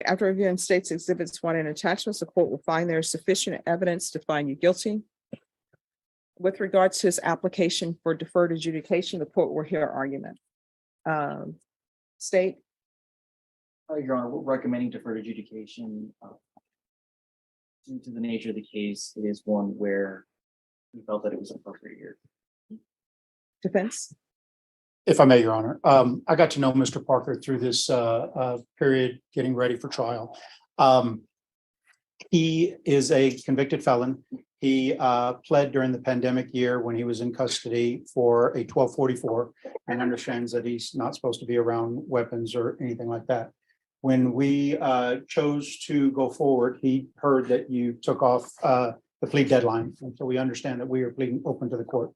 after reviewing state's exhibits 1 and attachments, the court will find there is sufficient evidence to find you guilty. With regards to his application for deferred adjudication, the court will hear argument. State, Your Honor, we're recommending deferred adjudication. Due to the nature of the case, it is one where we felt that it was appropriate here. defense, If I may, Your Honor, I got to know Mr. Parker through this period getting ready for trial. He is a convicted felon. He pled during the pandemic year when he was in custody for a 1244 and understands that he's not supposed to be around weapons or anything like that. When we chose to go forward, he heard that you took off the plea deadline. And so we understand that we are pleading open to the court.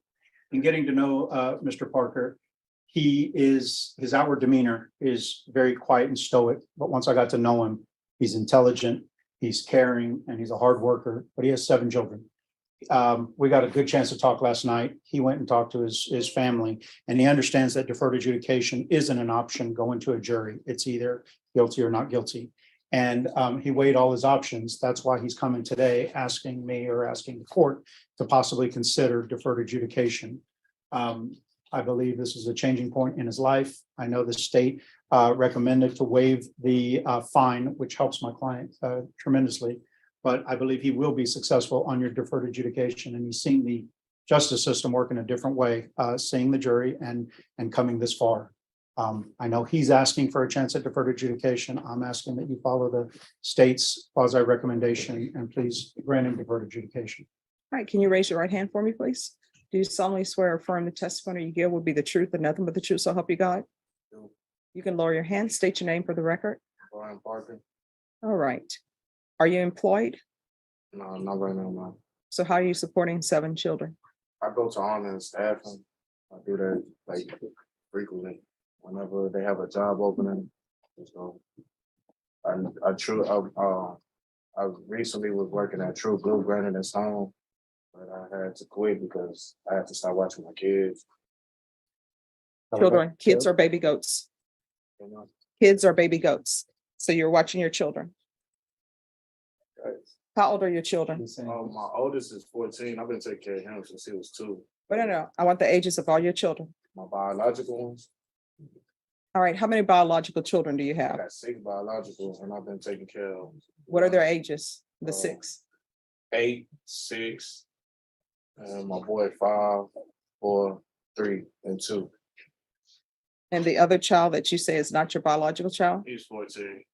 In getting to know Mr. Parker, his outward demeanor is very quiet and stoic, but once I got to know him, he's intelligent, he's caring, and he's a hard worker, but he has 7 children. We got a good chance to talk last night. He went and talked to his family, and he understands that deferred adjudication isn't an option going to a jury. It's either guilty or not guilty. And he weighed all his options. That's why he's coming today asking me or asking the court to possibly consider deferred adjudication. I believe this is a changing point in his life. I know the state recommended to waive the fine, which helps my client tremendously. But I believe he will be successful on your deferred adjudication. And he's seen the justice system work in a different way, seeing the jury and coming this far. I know he's asking for a chance at deferred adjudication. I'm asking that you follow the state's quasi recommendation and please grant him deferred adjudication. all right, can you raise your right hand for me, please? Do you solemnly swear or affirm the testimony you give will be the truth and nothing but the truth, so help you God? You can lower your hand, state your name for the record. Brian Parker. All right. Are you employed? No, not right now, man. So how are you supporting 7 children? I go to honor and staffing. I do that like frequently. Whenever they have a job opening. So I recently was working at True Blue granted this home, but I had to quit because I had to start watching my kids. Children, kids are baby goats. You know? Kids are baby goats. So you're watching your children. How old are your children? My oldest is 14. I've been taking care of him since he was 2. But no. I want the ages of all your children. My biological ones. All right. How many biological children do you I have? got 6 biologicals, and I've been taking care of. What are their ages? The 6. 8, 6, and my boy 5, 4, 3, and 2. And the other child that you say is not your biological child? He's 14.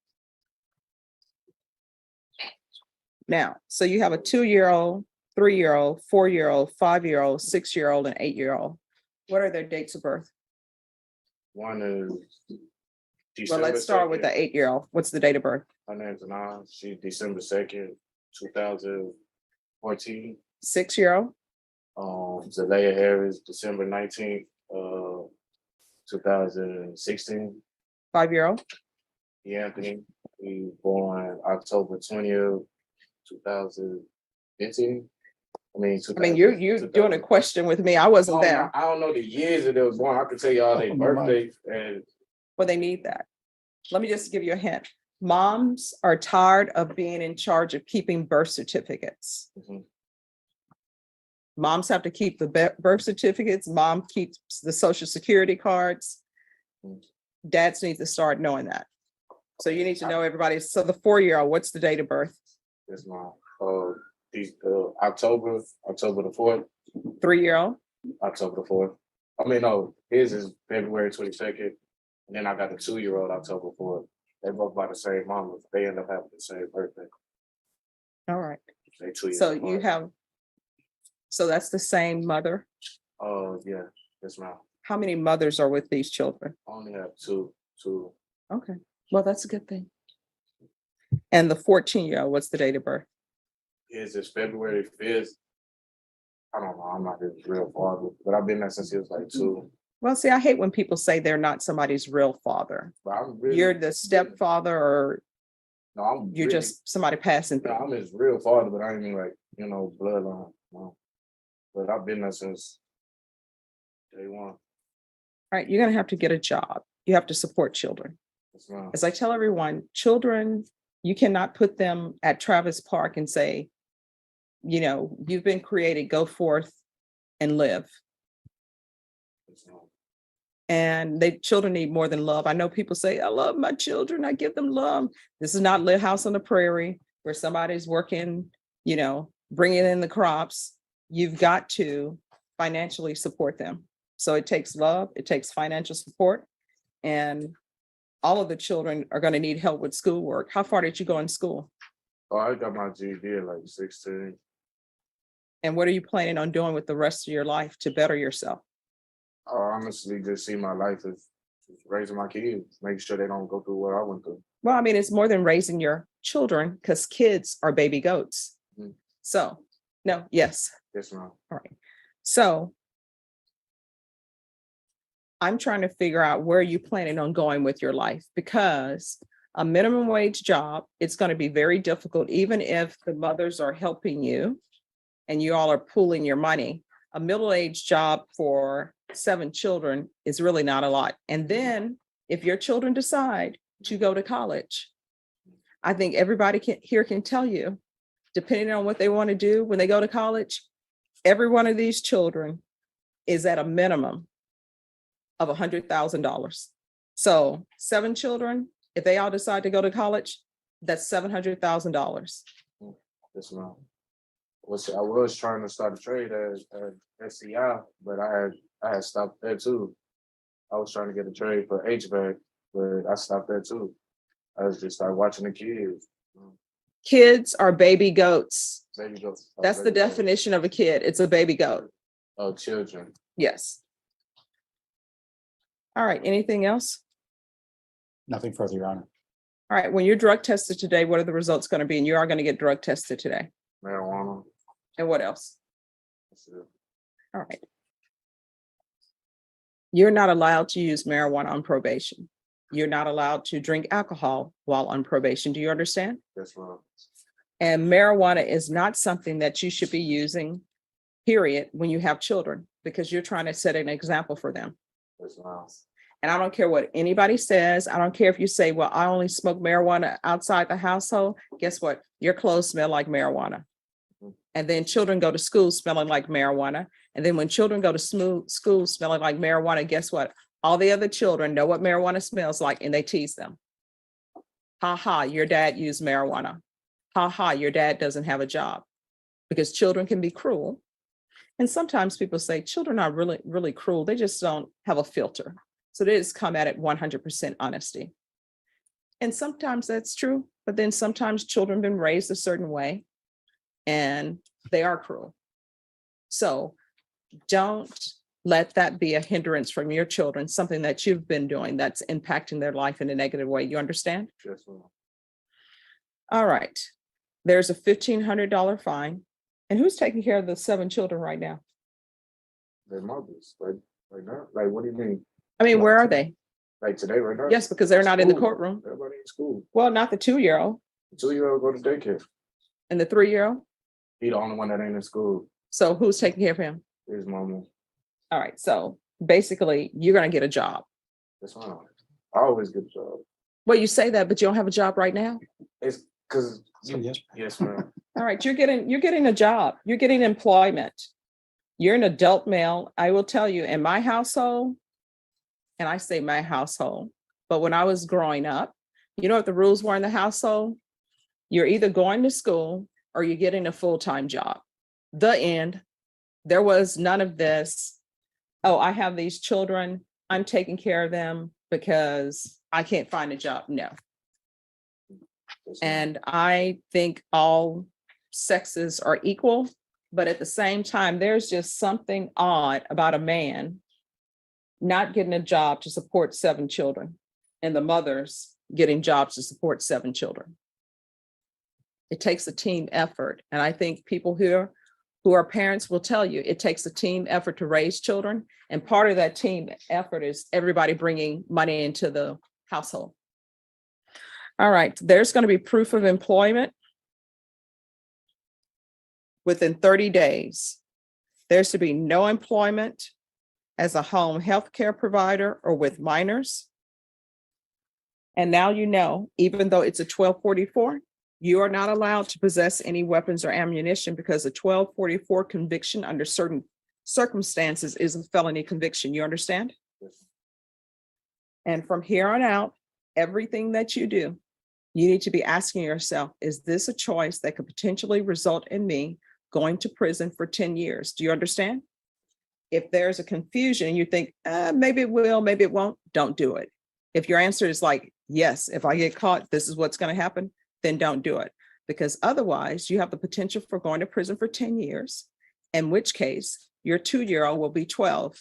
Now, so you have a 2-year-old, 3-year-old, 4-year-old, 5-year-old, 6-year-old, and 8-year-old. What are their dates of birth? One is Well, December let's start with the 2nd. 8-year-old. What's the date of birth? Her name's Anna. She's December 2nd, 2014. 6-year-old, Zalea Harris, December 19th, 2016. 5-year-old, Anthony, he was born October 20th, 2015. you're doing a question with me. I wasn't there. I don't know the years that they was born. I can tell y'all their birthdays and Well, they need that. Let me just give you a hint. Moms are tired of being in charge of keeping birth certificates. Mhm. Moms have to keep the birth certificates. Mom keeps the social security cards. Dads need to start knowing that. So you need to know everybody. So the 4-year-old, what's the date of birth? That's my October the 4th. 3-year-old, October the 4th. I mean, no, his is February 22nd. And then I got a 2-year-old October 4th. They both by the same mama. They end up having the same birthday. all right. They 2 years So apart. you have, so that's the same mother. Oh, yeah. Yes, ma'am. How many mothers are with these children? I only have two. Okay, well, that's a good thing. And the 14-year-old, what's the date of birth? His is February 5th. I don't know. I'm not his real father, but I've been there since he was like 2. Well, see, I hate when people say they're not somebody's real father. But I'm really, You're the stepfather, or No, I'm you're really, just somebody passing No, through. I'm his real father, but I ain't mean like, bloodline. No. But I've been there since day 1. All right, you're gonna have to get a job. You have to support children. Yes, ma'am. As I tell everyone, children You cannot put them at Travis Park and say, you know, you've been created, go forth and live. And children need more than love. I know people say, I love my children, I give them love. This is not Little House on the Prairie where somebody's working, you know, bringing in the crops. You've got to financially support them. So it takes love, it takes financial support, and all of the children are going to need help with schoolwork. How far did you go in school? Oh, I got my GED at like 16. And what are you planning on doing with the rest of your life to better yourself? I honestly just see my life as raising my kids, making sure they don't go through what I went through. Well, I mean, it's more than raising your children because kids are baby goats. Mhm. So, no, yes. Yes, ma'am. All right. So I'm trying to figure out where you're planning on going with your life, because a minimum wage job, it's going to be very difficult, even if the mothers are helping you and you all are pooling your money. A middle-aged job for 7 children is really not a lot. And then if your children decide to go to college, I think everybody here can tell you, depending on what they want to do when they go to college, every one of these children is at a minimum of $100,000. So 7 children, if they all decide to go to college, that's $700,000. Yes, ma'am. I was trying to start a trade at SCI, but I had stopped there too. I was trying to get a trade for HVAC, but I stopped there too. I was just started watching the kids. Kids are baby goats. Baby goats. That's the definition of a kid. It's a baby goat. Oh, children. Yes. All right. Anything else? Nothing further, Your Honor. All right. When you're drug tested today, what are the results going to be? And you are going to get drug tested today. Marijuana. And what else? That's it. All right. You're not allowed to use marijuana on probation. You're not allowed to drink alcohol while on probation. Do you understand? Yes, ma'am. And marijuana is not something that you should be using, period, when you have children, because you're trying to set an example for them. Yes, ma'am. And I don't care what anybody says. I don't care if you say, well, I only smoke marijuana outside the household. Guess what? Your clothes smell like marijuana. And then children go to school smelling like marijuana. And then when children go to school smelling like marijuana, guess what? All the other children know what marijuana smells like and they tease them. Ha ha, your dad used marijuana. Ha ha, your dad doesn't have a job. Because children can be cruel. And sometimes people say children are really, really cruel. They just don't have a filter. So they just come at it 100% honesty. And sometimes that's true, but then sometimes children have been raised a certain way and they are cruel. So don't let that be a hindrance from your children, something that you've been doing that's impacting their life in a negative way. You understand? Yes, ma'am. All right. There's a $1,500 fine. And who's taking care of the 7 children right now? Their mothers, like now. Like, what do you mean? I mean, where are they? Like today, right now? Yes, because they're not in the School. courtroom. Everybody in school. Well, not the 2-year-old 2-year-old go to daycare. and the 3-year-old. He the only one that ain't in school. So who's taking care of him? His mama. All right. So basically, you're going to get a job. That's fine. I always get a job. Well, you say that, but you don't have a job right now. It's because So, yes. yes, ma'am. All right. You're getting a job. You're getting employment. You're an adult male. I will tell you, in my household, and I say my household, but when I was growing up, you know what the rules were in the household? You're either going to school or you're getting a full-time job. The end. There was none of this. Oh, I have these children. I'm taking care of them because I can't find a job. No. Yes, ma'am. And I think all sexes are equal, but at the same time, there's just something odd about a man not getting a job to support 7 children and the mothers getting jobs to support 7 children. It takes a team effort. And I think people here who are parents will tell you it takes a team effort to raise children. And part of that team effort is everybody bringing money into the household. All right, there's going to be proof of employment within 30 days. There's to be no employment as a home health care provider or with minors. And now you know, even though it's a 1244, you are not allowed to possess any weapons or ammunition because a 1244 conviction under certain circumstances is a felony conviction. You understand? Yes. And from here on out, everything that you do, you need to be asking yourself, is this a choice that could potentially result in me going to prison for 10 years? Do you understand? If there's a confusion, you think, maybe it will, maybe it won't, don't do it. If your answer is like, yes, if I get caught, this is what's going to happen, then don't do it. Because otherwise you have the potential for going to prison for 10 years, in which case your 2-year-old will be 12,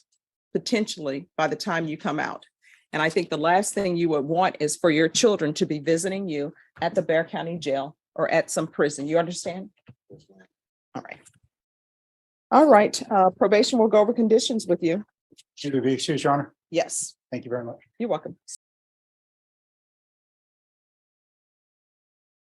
potentially by the time you come out. And I think the last thing you would want is for your children to be visiting you at the Bexar County Jail or at some prison. You understand? Yes, ma'am. All right. All right. Probation will go over conditions with you. Should we be excused, Your Honor? Yes, Thank you very much. you're welcome.